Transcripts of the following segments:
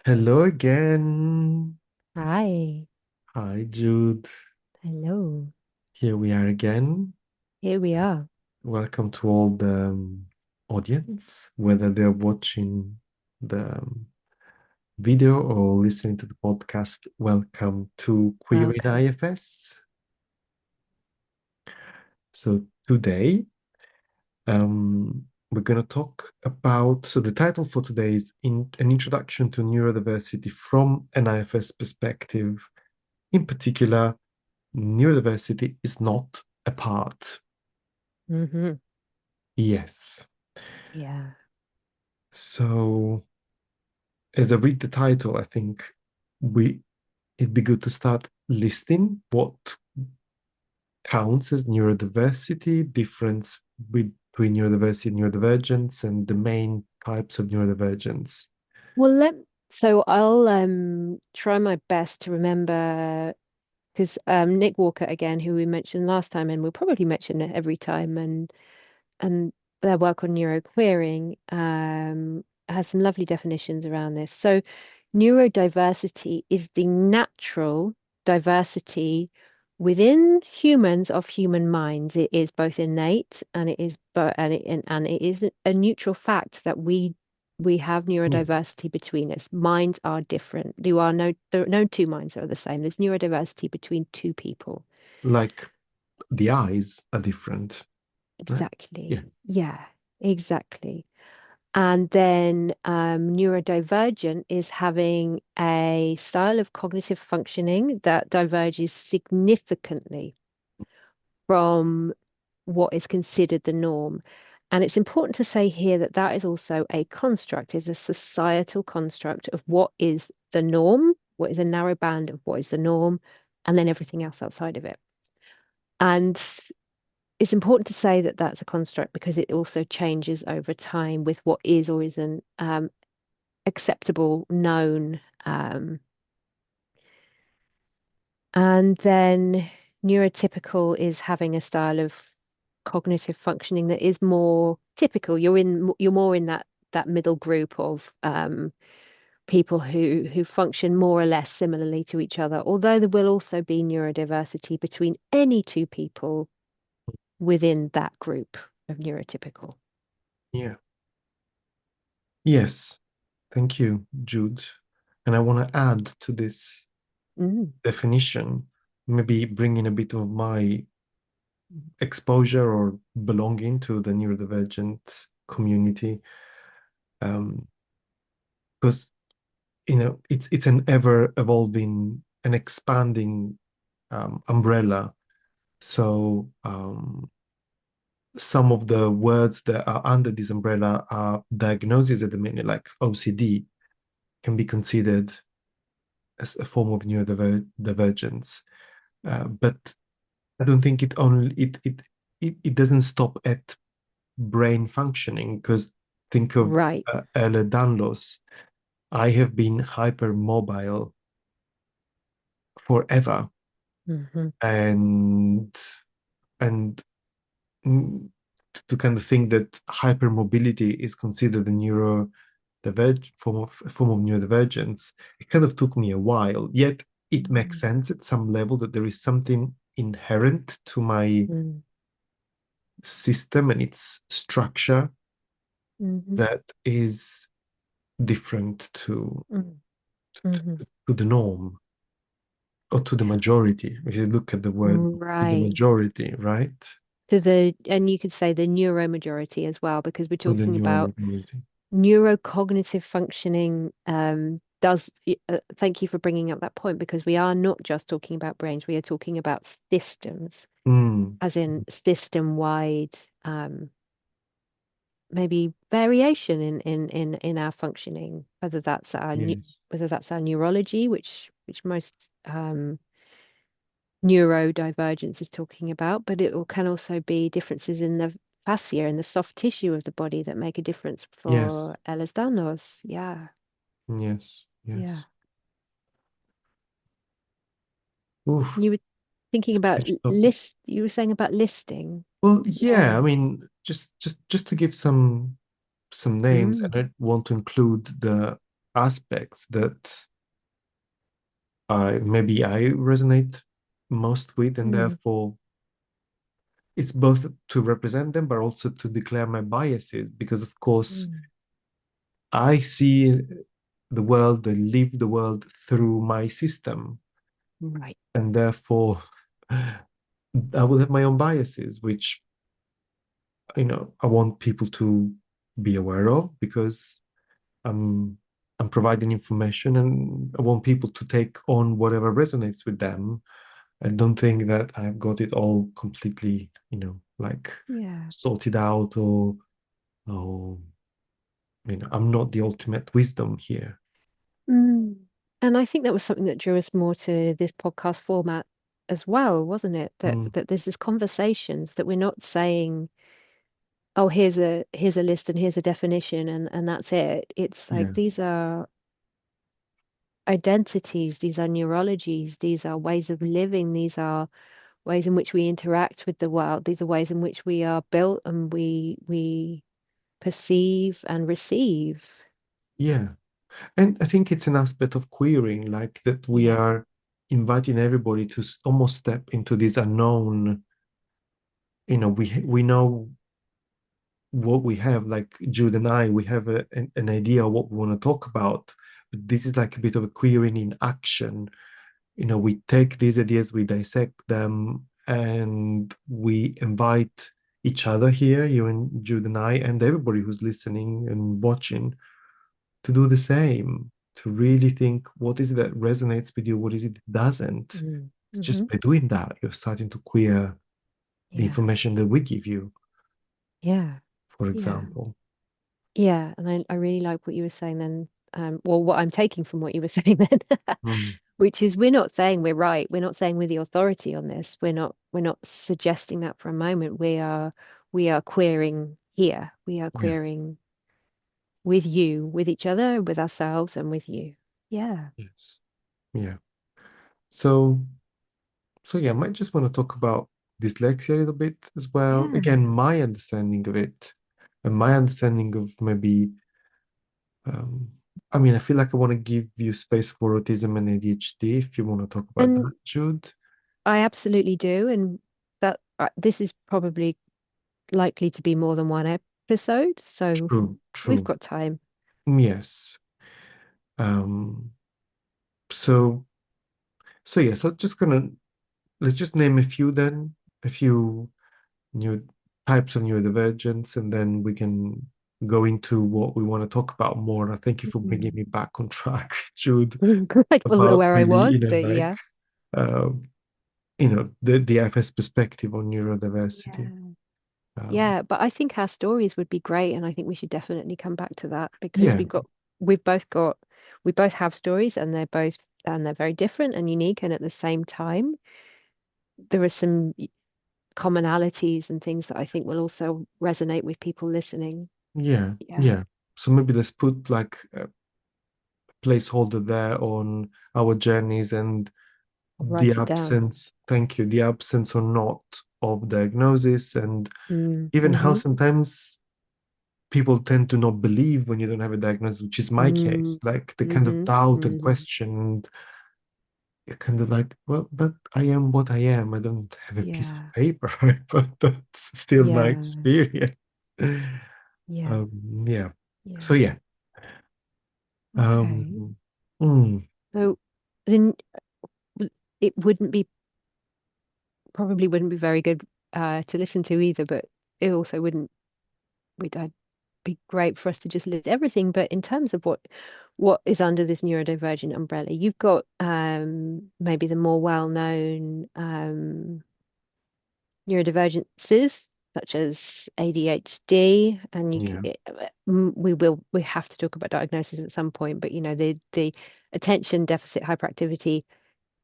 Hello again. Hi. Hi, Jude. Hello. Here we are again. Here we are. Welcome to all the audience, whether they're watching the video or listening to the podcast. Welcome to Queer in Welcome. IFS. So today, we're going to talk about. So the title for today is an introduction to neurodiversity from an IFS perspective. In particular, neurodiversity is not a part. Mm-hmm. Yes. Yeah. So as I read the title, I think we it'd be good to start listing what counts as neurodiversity, difference between neurodiversity and neurodivergence, and the main types of neurodivergence. Well, so I'll try my best to remember because Nick Walker again, who we mentioned last time, and we'll probably mention it every time, and their work on neuroqueering has some lovely definitions around this. So neurodiversity is the natural diversity within humans of human minds. It is both innate and it is but and it is a neutral fact that we have Hmm. neurodiversity between us. Minds are different. There are no two minds that are the same. There's neurodiversity between two people. Like the eyes are different, right? Yeah. Exactly. Yeah, exactly. And then neurodivergent is having a style of cognitive functioning that diverges significantly from what is considered the norm. And it's important to say here that that is also a construct, is a societal construct of what is the norm, what is a narrow band of what is the norm, and then everything else outside of it. And it's important to say that that's a construct because it also changes over time with what is or isn't acceptable, known. And then neurotypical is having a style of cognitive functioning that is more typical. You're more in that middle group of people who function more or less similarly to each other, although there will also be neurodiversity between any two people within that group of neurotypical. Yeah. Yes. Thank you, Jude. And I want to add to this Mm, definition, maybe bring in a bit of my exposure or belonging to the neurodivergent community, um, because it's an ever evolving and expanding umbrella. So some of the words that are under this umbrella are diagnoses at the minute, like OCD, can be considered as a form of neurodivergence. But I don't think it doesn't stop at brain functioning because think of right. Danlos. I have been hypermobile forever, Hmm. and and mm, to kind of think that hypermobility is considered a form of neurodivergence, it kind of took me a while. Yet it makes sense at some level that there is something inherent to my Mm-hmm. system and its structure Hmm. that is different to Hmm. to the norm or to the majority. If you look at the word to the Right. majority, right? And you could say the neuromajority as well, because we're To the talking about neuromajority. neurocognitive functioning. Thank you for bringing up that point because we are not just talking about brains, we are talking about systems, Mm, as in system-wide, um, maybe variation in our functioning, yes. whether that's our neurology, which most neurodivergence is talking about, but can also be differences in the fascia in the soft tissue of the body that make a difference Yes. for Ehlers-Danlos. Yeah, Yes. yeah. Yes. Oof, You were thinking it's a about huge topic. you were saying about listing. Well, yeah, Yeah. I mean, just to give some names, Mm. and I want to include the aspects that I resonate most with, and Mm, therefore it's both to represent them, but also to declare my biases, because of course mm. I see the world, I live the world through my system, Right. and therefore I will have my own biases, which I want people to be aware of, because I'm I'm providing information, and I want people to take on whatever resonates with them. I don't think that I've got it all completely, like Yeah. sorted out, or I'm not the ultimate wisdom here. Mm. And I think that was something that drew us more to this podcast format as well, wasn't it? That Mm, that there's this conversations that we're not saying, oh, here's a list and here's a definition and that's it. It's like yeah, these are identities, these are neurologies, these are ways of living, these are ways in which we interact with the world, these are ways in which we are built and we perceive and receive. yeah. And I think it's an aspect of queering, like that we Yeah. are inviting everybody to almost step into this unknown. We know what we have, like Jude and I, we have an idea of what we want to talk about. But this is like a bit of a querying in action. We take these ideas, we dissect them, and we invite each other here, you and Jude and I, and everybody who's listening and watching, to do the same, to really think, what is it that resonates with you? What is it that doesn't? Mm. It's Hmm. just by doing that, you're starting to queer the Yeah. information that we give you, Yeah. for Yeah. example. Yeah. And I really like what you were saying then. Well, what I'm taking from what you were saying then, Mm, which is we're not saying we're right. We're not saying we're the authority on this. We're not suggesting that for a moment. We are querying here. We are yeah, querying with you, with each other, with ourselves, and with you. Yeah. yes, yeah. So, yeah, I might just want to talk about dyslexia a little bit as well. Yeah. Again, my understanding of it, and my understanding of maybe, um, I feel like I want to give you space for autism and ADHD if you want to talk about And that, Jude. I absolutely do. And that this is probably likely to be more than one episode. So True, we've true. got time. Yes. Um, so yeah, so just gonna let's just name a few then, a few new types of neurodivergence, and then we can go into what we want to talk about more. I thank you for bringing Mm. me back on track, Jude, I wasn't about aware I really, was, but like, yeah. um, the IFS perspective on neurodiversity. Yeah. Um, Yeah, but I think our stories would be great, and I think we should definitely come back to that because yeah, we've both got, we both have stories, and they're very different and unique, and at the same time, there are some commonalities and things that I think will also resonate with people listening. yeah, Yeah, yeah. So maybe let's put like a placeholder there on our journeys and I'll the write it down. absence, thank you, the absence or not of diagnosis, and Mm, even how mm-hmm, sometimes people tend to not believe when you don't have a diagnosis, which is my case. mm, Like the kind of mm-hmm, doubt and mm-hmm. question, and you're kind of like, well, but I am what I am. I don't have a piece of Yeah, paper, right? But that's still my yeah, experience. yeah, Yeah. So yeah. yeah. Okay. Um, mm, So then it wouldn't be probably wouldn't be very good to listen to either, but it also wouldn't would be great for us to just list everything. But in terms of what is under this neurodivergent umbrella, you've got maybe the more well-known neurodivergences such as ADHD, and yeah. we have to talk about diagnosis at some point, but the attention deficit hyperactivity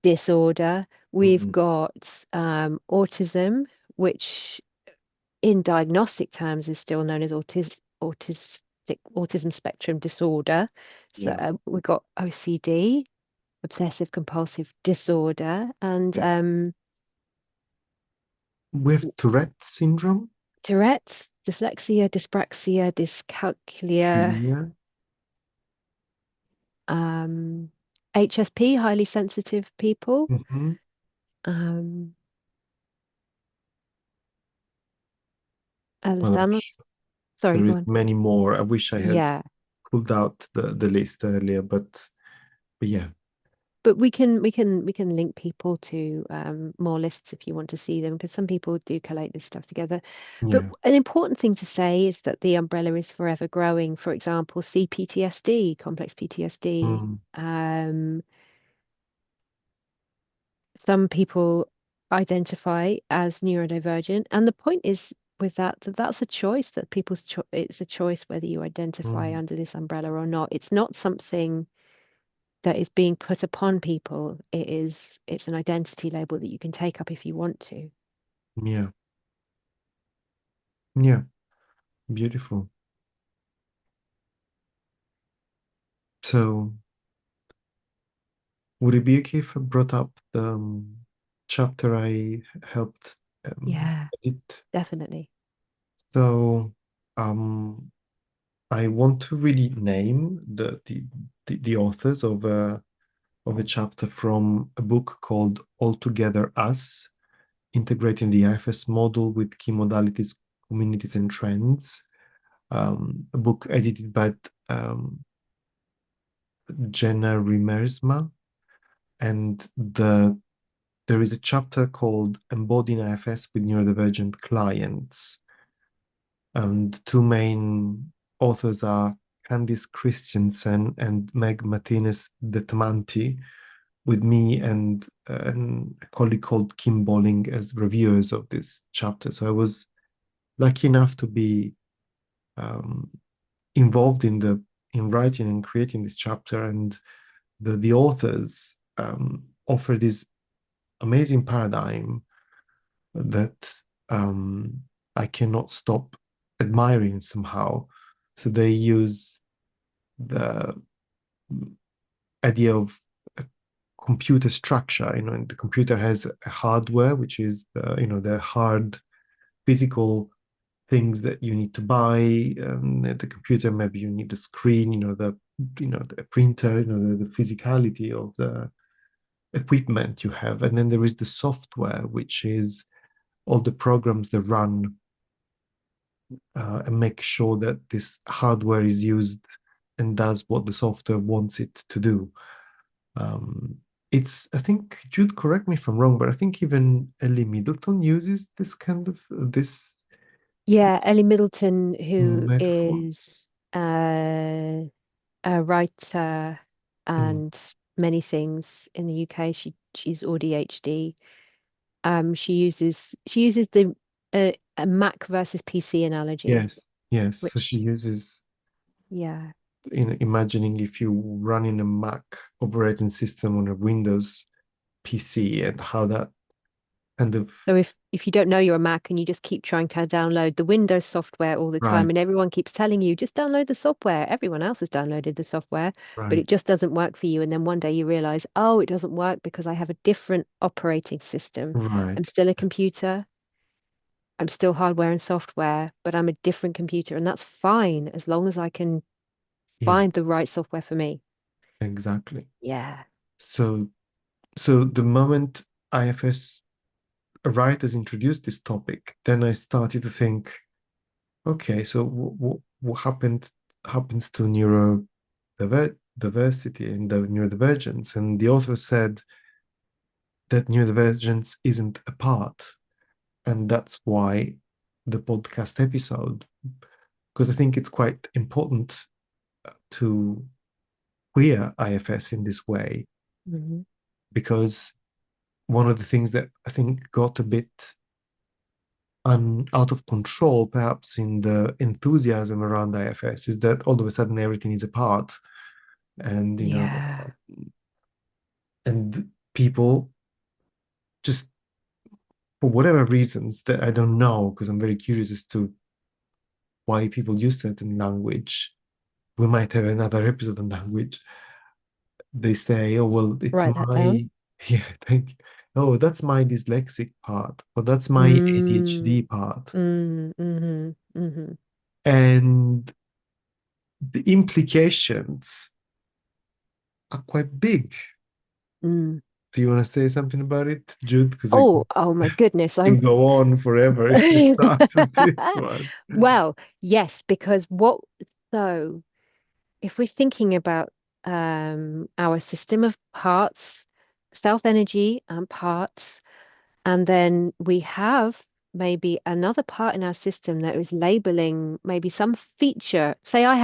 disorder. We've Mm, got autism, which in diagnostic terms is still known as autism spectrum disorder. So yeah. we've got OCD, obsessive compulsive disorder, and Yeah. With Tourette syndrome, Tourette's, dyslexia, dyspraxia, dyscalculia, philia, um, HSP, highly sensitive people. Mhm. Um, Well, I'm Alessandro, sure sorry, there go is on. many more. I wish I had Yeah, pulled out the list earlier, but yeah, but we can link people to more lists if you want to see them, because some people do collate this stuff together. But yeah. an important thing to say is that the umbrella is forever growing. For example, CPTSD, complex PTSD. Mm, Some people identify as neurodivergent, and the point is with that that's a choice, that it's a choice whether you identify mm, under this umbrella or not. It's not something that is being put upon people. It's an identity label that you can take up if you want to. yeah, yeah. Beautiful. So, would it be okay if I brought up the chapter I helped Yeah, edit? definitely. So, um, I want to really name the authors of a chapter from a book called Altogether Us, Integrating the IFS Model with Key Modalities, Communities, and Trends. A book edited by um, Jenna Riemersma, and there is a chapter called Embodying IFS with Neurodivergent Clients. And the two main authors are Candice Christiansen and Meg Martinez-Dettamanti, with me and a colleague called Kim Bolling as reviewers of this chapter. So I was lucky enough to be um, involved in writing and creating this chapter, and the authors offer this amazing paradigm that I cannot stop admiring somehow. So they use the idea of a computer structure. And the computer has a hardware, which is the hard physical things that you need to buy. The computer, maybe you need the screen, the printer, the physicality of the equipment you have, and then there is the software, which is all the programs that run and make sure that this hardware is used and does what the software wants it to do. Um, I think, Jude, correct me if I'm wrong, but I think even Ellie Middleton uses this Yeah, Ellie Middleton, who metaphor. is a writer Mm. and many things in the UK. She's ADHD. She uses the a Mac versus PC analogy, Yes, yes. So which she uses yeah. in imagining if you run in a Mac operating system on a Windows PC and how that kind of So if you don't know you're a Mac and you just keep trying to download the Windows software all the time, right, and everyone keeps telling you just download the software, everyone else has downloaded the software, but right, it just doesn't work for you. And then one day you realize, oh, it doesn't work because I have a different operating system. I'm right. still a computer. I'm still hardware and software, but I'm a different computer, and that's fine as long as I can Yeah, find the right software for me. exactly. Yeah. So the moment IFS writers introduced this topic, then I started to think, okay, so what happens to diversity and the neurodivergence? And the author said that neurodivergence isn't a part, and that's why the podcast episode, because I think it's quite important to queer IFS in this way, Hmm. because one of the things that I think got a bit out of control, perhaps in the enthusiasm around IFS, is that all of a sudden everything is apart, and Yeah. and people just, for whatever reasons that I don't know, because I'm very curious as to why people use certain language. We might have another episode on language. They say, "Oh well, it's Write that down. my yeah, thank you. Oh, that's my dyslexic part, or that's my Mm, ADHD part," mm-hmm. and the implications. are quite big. Mm. Do you want to say something about it, Jude? Because we Oh my goodness, can I'm go on forever if we start with this one. well, yes, because so if we're thinking about our system of parts, self energy and parts, and then we have maybe another part in our system that is labeling maybe some feature. Say I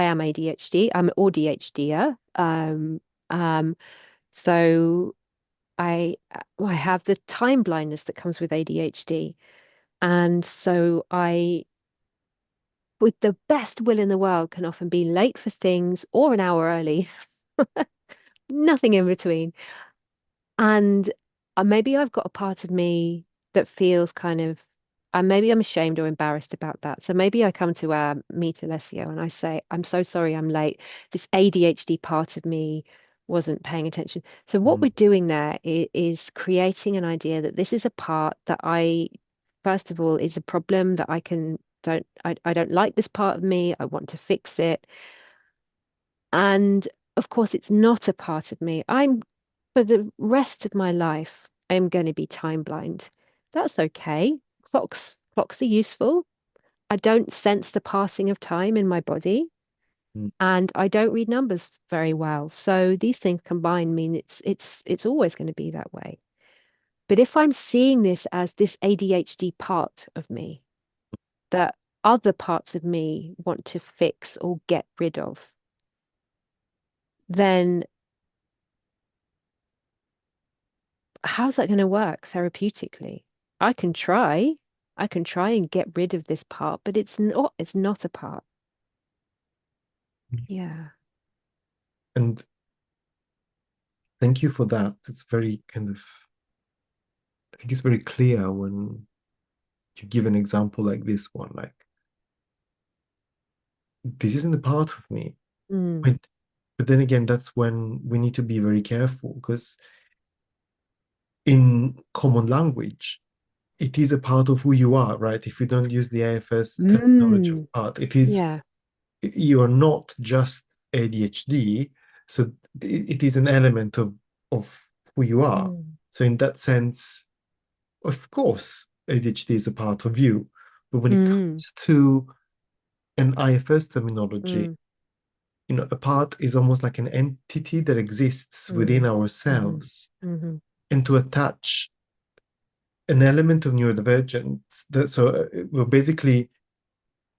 am ADHD, I'm ADHD. Um, so I have the time blindness that comes with ADHD. And so I, with the best will in the world, can often be late for things or an hour early, nothing in between. And maybe I've got a part of me that feels kind of, maybe I'm ashamed or embarrassed about that. So maybe I come to meet Alessio and I say, I'm so sorry I'm late. This ADHD part of me wasn't paying attention. So what we're Mm, doing there is creating an idea that this is a part that first of all, is a problem that I don't like this part of me. I want to fix it. And of course, it's not a part of me. For the rest of my life, I'm going to be time blind. That's okay. Clocks are useful. I don't sense the passing of time in my body, mm, and I don't read numbers very well. So these things combined mean it's always going to be that way. But if I'm seeing this as this ADHD part of me that other parts of me want to fix or get rid of, then how's that going to work therapeutically? I can try. I can try and get rid of this part, but it's not a part. mm. Yeah. And thank you for that. It's very kind of, I think it's very clear when you give an example like this one, like, this isn't a part of me. Mm. But, but then again, that's when we need to be very careful because in common language, it is a part of who you are, right? If you don't use the IFS terminology of Mm. part, it is, Yeah. you are not just ADHD. So it is an element of who you are. Mm. So in that sense, of course, ADHD is a part of you. But when it Mm. comes to an IFS terminology, Mm. a part is almost like an entity that exists within Mm. Mm-hmm. ourselves. Mm-hmm. And to attach an element of neurodivergence, we're basically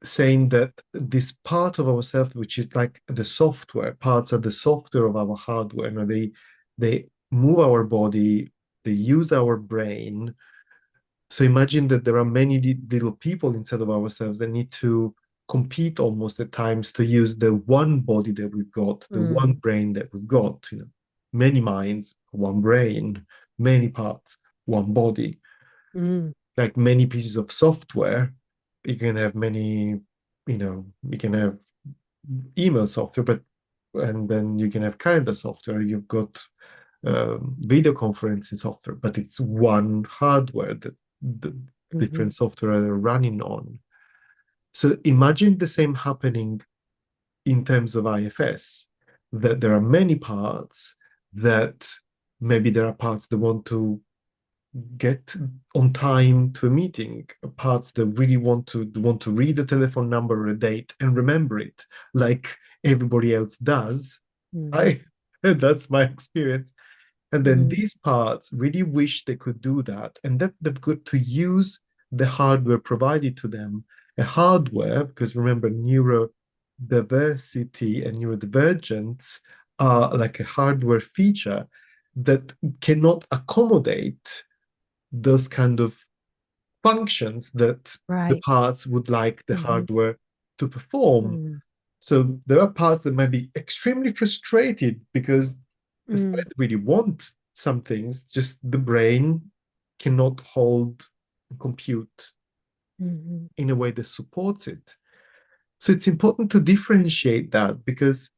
saying that this part of ourselves, which is like the software, parts are the software of our hardware. They move our body, they use our brain. So imagine that there are many little people inside of ourselves that need to compete almost at times to use the one body that we've got, the one Mm. brain that we've got. Many minds, one brain, many parts, one body. Mm. Like many pieces of software, you can have many, you can have email software, but and then you can have calendar software. You've got video conferencing software, but it's one hardware that the Mm-hmm. different software are running on. So imagine the same happening in terms of IFS, that there are many parts that maybe there are parts that want to get on time to a meeting, parts that really want to read the telephone number or a date and remember it like everybody else does. Mm. I That's my experience. And then Mm. these parts really wish they could do that, and that they've got to use the hardware provided to them. A hardware, because remember, neurodiversity and neurodivergence are like a hardware feature that cannot accommodate those kind of functions that the Right. parts would like the Mm-hmm. hardware to perform. Mm. So there are parts that might be extremely frustrated because despite Mm. they really want some things, just the brain cannot hold and compute Mm-hmm. in a way that supports it. So it's important to differentiate that because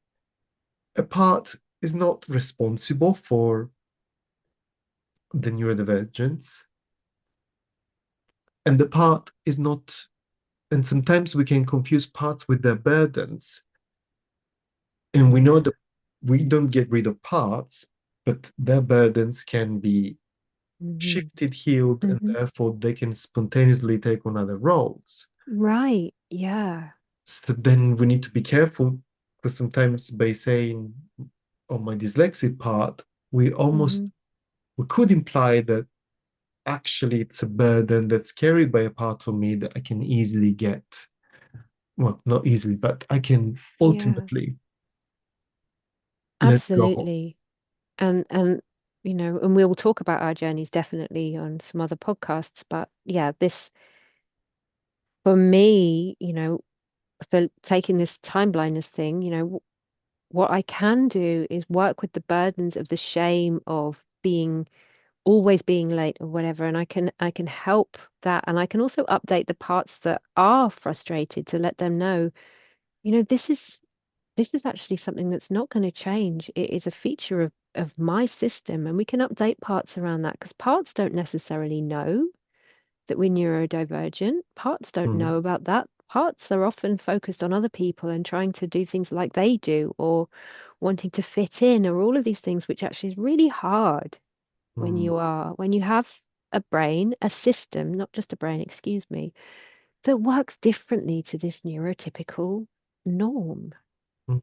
a part is not responsible for the neurodivergence, and the part is not, and sometimes we can confuse parts with their burdens. And we know Yeah. that we don't get rid of parts, but their burdens can be Hmm. shifted, healed, and Hmm. therefore they can spontaneously take on other roles. Right. Yeah. So then we need to be careful, because sometimes by saying on my dyslexic part, we almost Hmm. we could imply that actually it's a burden that's carried by a part of me that I can easily get, well, not easily, but I can Yeah. ultimately let go. Absolutely. And and we'll talk about our journeys definitely on some other podcasts, but yeah, this for me, for taking this time blindness thing, what I can do is work with the burdens of the shame of being always being late or whatever, and I can help that, and I can also update the parts that are frustrated to let them know, this is actually something that's not going to change. It is a feature of my system, and we can update parts around that because parts don't necessarily know that we're neurodivergent. Parts don't Mm, know about that. Parts are often focused on other people and trying to do things like they do, or wanting to fit in, or all of these things, which actually is really hard mm, when you have a brain, a system, not just a brain, excuse me, that works differently to this neurotypical norm. mm,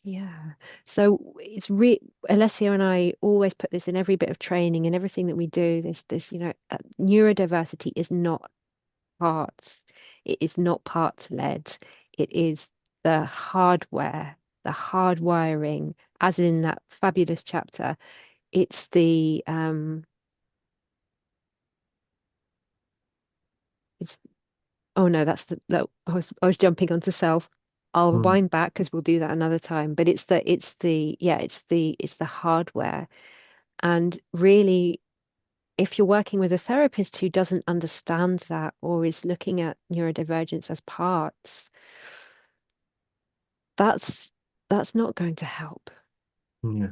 Yeah. So it's Alessio and I always put this in every bit of training and everything that we do. This, neurodiversity is not parts. It is not parts led. It is the hardware, the hardwiring, as in that fabulous chapter. It's it's oh no, that's that I was jumping onto self. I'll mm, wind back because we'll do that another time. But it's the hardware. And really, if you're working with a therapist who doesn't understand that or is looking at neurodivergence as parts, that's that's not going to help. yeah.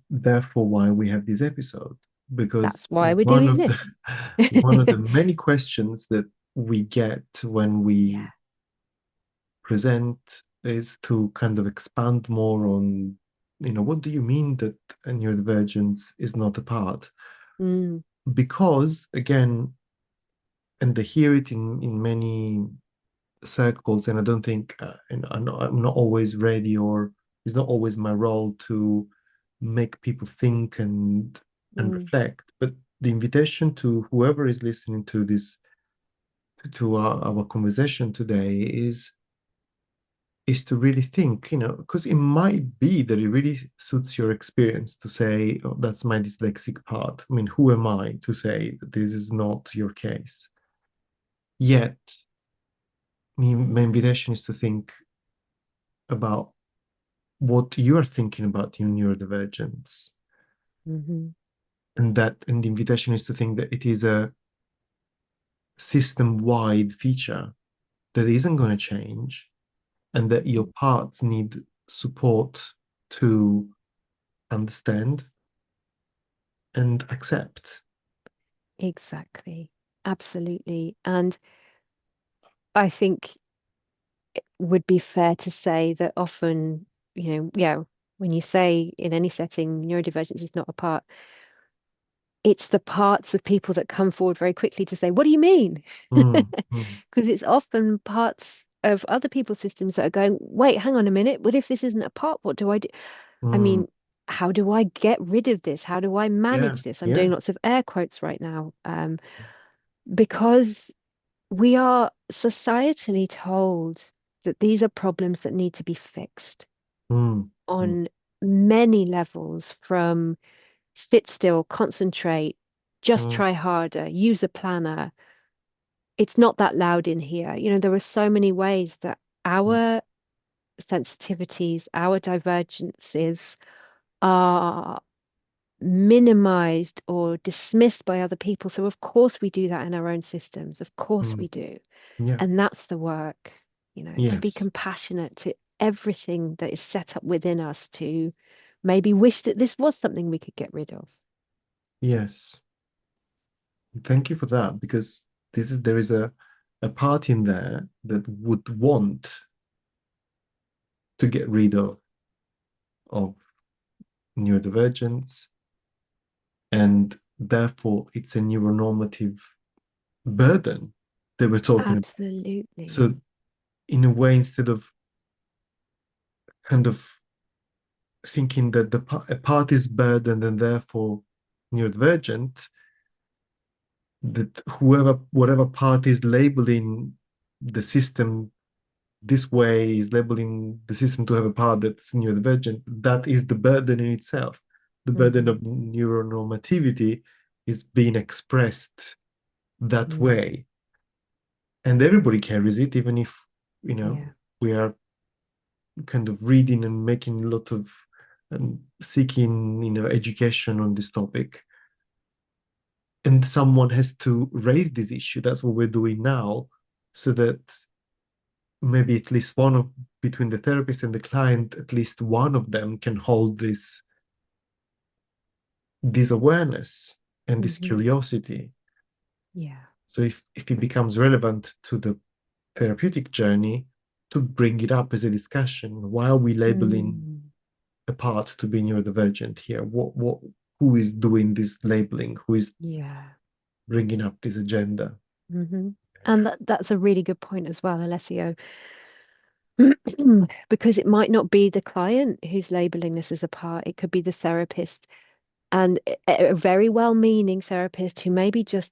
Therefore, why we have this episode, because That's why we're one doing of the this. one of the many questions that we get when we Yeah. present is to kind of expand more on, what do you mean that a neurodivergence is not a part? Mm, Because again, and they hear it in many circles, and I don't think, and I'm not always ready, or it's not always my role to make people think and mm, reflect. But the invitation to whoever is listening to this, to our conversation today, is to really think, because it might be that it really suits your experience to say, oh, that's my dyslexic part. I mean, who am I to say that this is not your case? Yet, my invitation is to think about what you are thinking about your neurodivergence, hmm and the invitation is to think that it is a system-wide feature that isn't going to change, and that your parts need support to understand and accept. Exactly. Absolutely. And I think it would be fair to say that often, yeah, when you say in any setting neurodivergence is not a part, it's the parts of people that come forward very quickly to say, "What do you mean?" Mm, mm, Because it's often parts of other people's systems that are going, "Wait, hang on a minute. What if this isn't a part? What do I do?" I mm. mean, how do I get rid of this? How do I Yeah, manage this? I'm yeah. doing lots of air quotes right now, because we are societally told that these are problems that need to be fixed Mm, mm, on many levels, from sit still, concentrate, just mm, try harder, use a planner. It's not that loud in here. There are so many ways that mm, our sensitivities, our divergences are minimized or dismissed by other people. So, of course, we do that in our own systems. Of course, we mm. do. Yeah, And that's the work, to be yes, compassionate to everything that is set up within us, to maybe wish that this was something we could get rid of. yes. Thank you for that, because there is a part in there that would want to get rid of neurodivergence, and therefore it's a neuronormative burden that we're talking about. Absolutely. So in a way, instead of kind of thinking that a part is burdened and therefore neurodivergent, that whatever part is labeling the system this way, is labeling the system to have a part that's neurodivergent, that is the burden in itself. The burden of Mm-hmm. neuronormativity is being expressed that Mm. way. And everybody carries it, even if, Yeah. we are kind of reading and making a lot of seeking, education on this topic. And someone has to raise this issue. That's what we're doing now, so that maybe at least one of between the therapist and the client, at least one of them can hold this awareness and this Mm-hmm. curiosity. Yeah. So if it becomes relevant to the therapeutic journey, to bring it up as a discussion. Why are we labeling Mm. a part to be neurodivergent here? Who is doing this labeling? Who is Yeah. bringing up this agenda? Mm-hmm. And that's a really good point as well, Alessio, because it might not be the client who's labeling this as a part. It could be the therapist, and a very well-meaning therapist who maybe just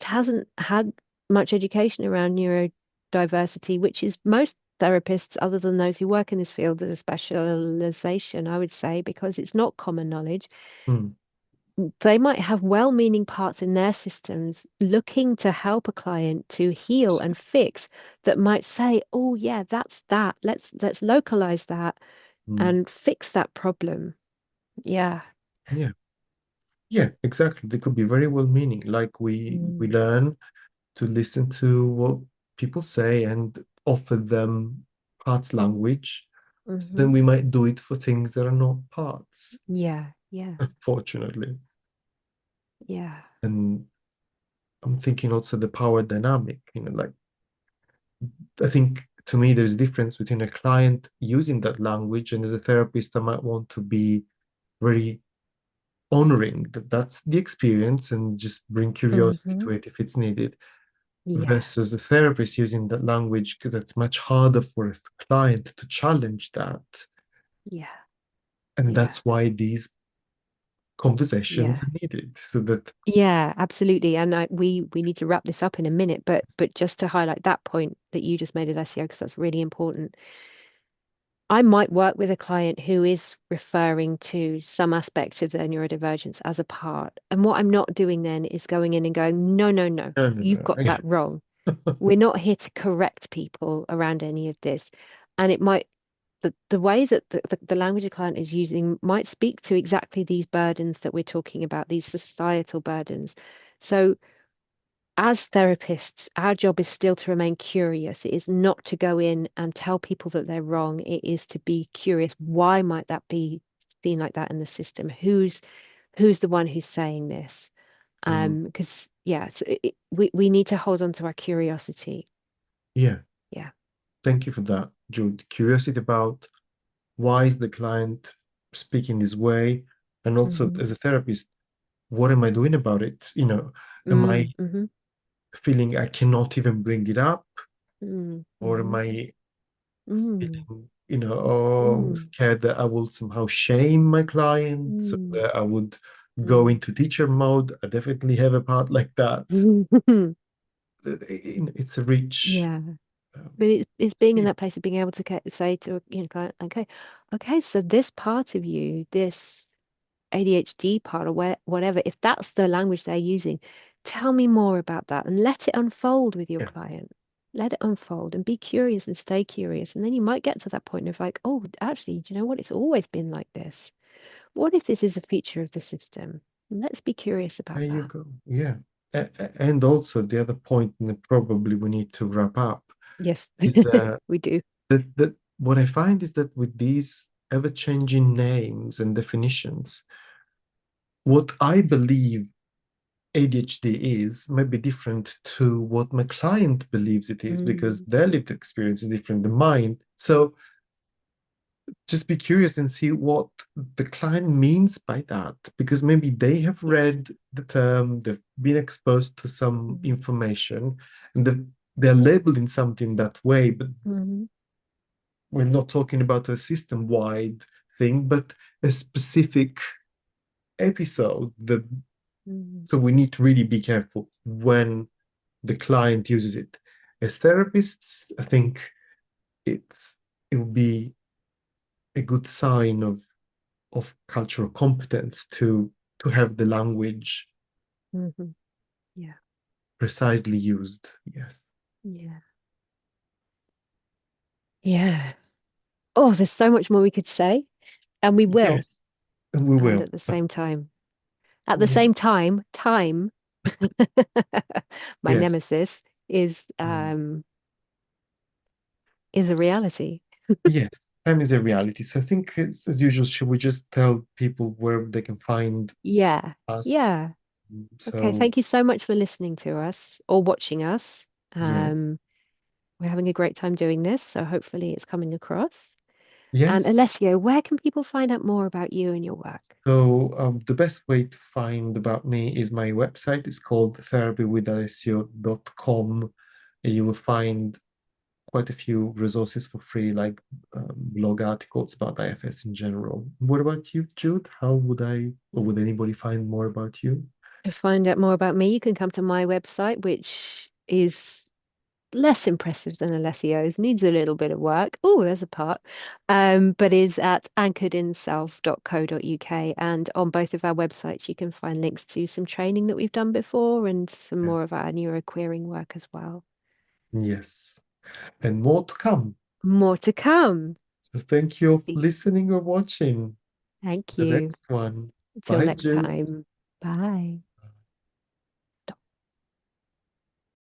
hasn't had much education around neurodiversity, which is most therapists, other than those who work in this field, as a specialization, I would say, because it's not common knowledge. Hmm. They might have well-meaning parts in their systems looking to help a client to heal and fix, that might say, oh yeah, that's that. Let's localize that Hmm. and fix that problem. Yeah. Yeah, yeah, exactly. They could be very well meaning. Like we Mm. learn to listen to what people say and offer them parts language. So Hmm. then we might do it for things that are not parts, Yeah, yeah, unfortunately. yeah. And I'm thinking also the power dynamic, like I think to me there's a difference between a client using that language, and as a therapist, I might want to be very honoring that that's the experience and just bring curiosity Hmm. to it if it's needed, Yeah, versus a therapist using that language, because it's much harder for a client to challenge that. yeah, And yeah, that's why these conversations yeah. are needed, so that Yeah, absolutely. And we need to wrap this up in a minute, but just to highlight that point that you just made, Alessio, because that's really important. I might work with a client who is referring to some aspects of their neurodivergence as a part. And what I'm not doing then is going in and going, no, no, no, no, no, you've no, got that wrong. We're not here to correct people around any of this. And it might, the way that the language a client is using might speak to exactly these burdens that we're talking about, these societal burdens. So as therapists, our job is still to remain curious. It is not to go in and tell people that they're wrong. It is to be curious. Why might that be seen like that in the system? Who's the one who's saying this? Mm, Because yeah, so we need to hold on to our curiosity. yeah, Yeah. thank you for that, Jude. Curiosity about why is the client speaking this way, and also Mm-hmm. as a therapist, what am I doing about it? Am I Mm-hmm. feeling I cannot even bring it up, or am Mm-hmm. I Mm, feeling, mm, scared that I will somehow shame my client, so mm, that I would go mm. into teacher mode? I definitely have a part like that. It's a rich Yeah. But it's being in field. that place of being able to say to client, okay, okay, so this part of you, this ADHD part or whatever, if that's the language they're using, tell me more about that and let it unfold with your Yeah. client. Let it unfold and be curious and stay curious. And then you might get to that point of like, oh, actually, do you know what? It's always been like this. What if this is a feature of the system? Let's be curious There about you that. go. Yeah. And also the other point, and probably we need to wrap up, Yes, is that we do. what I find is that with these ever-changing names and definitions, what I believe ADHD is might be different to what my client believes it is, because Mm, their lived experience is different than mine. So just be curious and see what the client means by that, because maybe they have Yes. read the term, they've been exposed to some Mm-hmm. information, and they're labeling something that way, but Mm-hmm. we're not talking about a system-wide thing, but a specific episode. So we need to really be careful when the client uses it. As therapists, I think it would be a good sign of cultural competence to have the language Mm-hmm. Yeah. precisely used. Yes. Yeah. Yeah. Oh, there's so much more we could say, and we will. Yes, and we And will. at the same time, at the Yeah. same time, time, my Yes. nemesis, Mm. is a reality. Yes. Time is a reality. So I think it's as usual, should we just tell people where they can find Yeah. us? Yeah. Okay. So Thank you so much for listening to us or watching us. yes. Um, we're having a great time doing this, so hopefully it's coming across. And Yes. Alessio, where can people find out more about you and your work? So the best way to find about me is my website. It's called therapywithalessio.com. You will find quite a few resources for free, like blog articles about IFS in general. What about you, Jude? How would I, or would anybody find more about you? To find out more about me, you can come to my website, which is less impressive than Alessio's, needs a little bit of work. Oh, there's a part. But is at anchoredinself.co.uk. And on both of our websites, you can find links to some training that we've done before and some Yeah. more of our neuroqueering work as well. Yes, and more to come. More to come. So thank you for listening or watching Thank the you. next one. Until Bye, next Jude. time. Bye.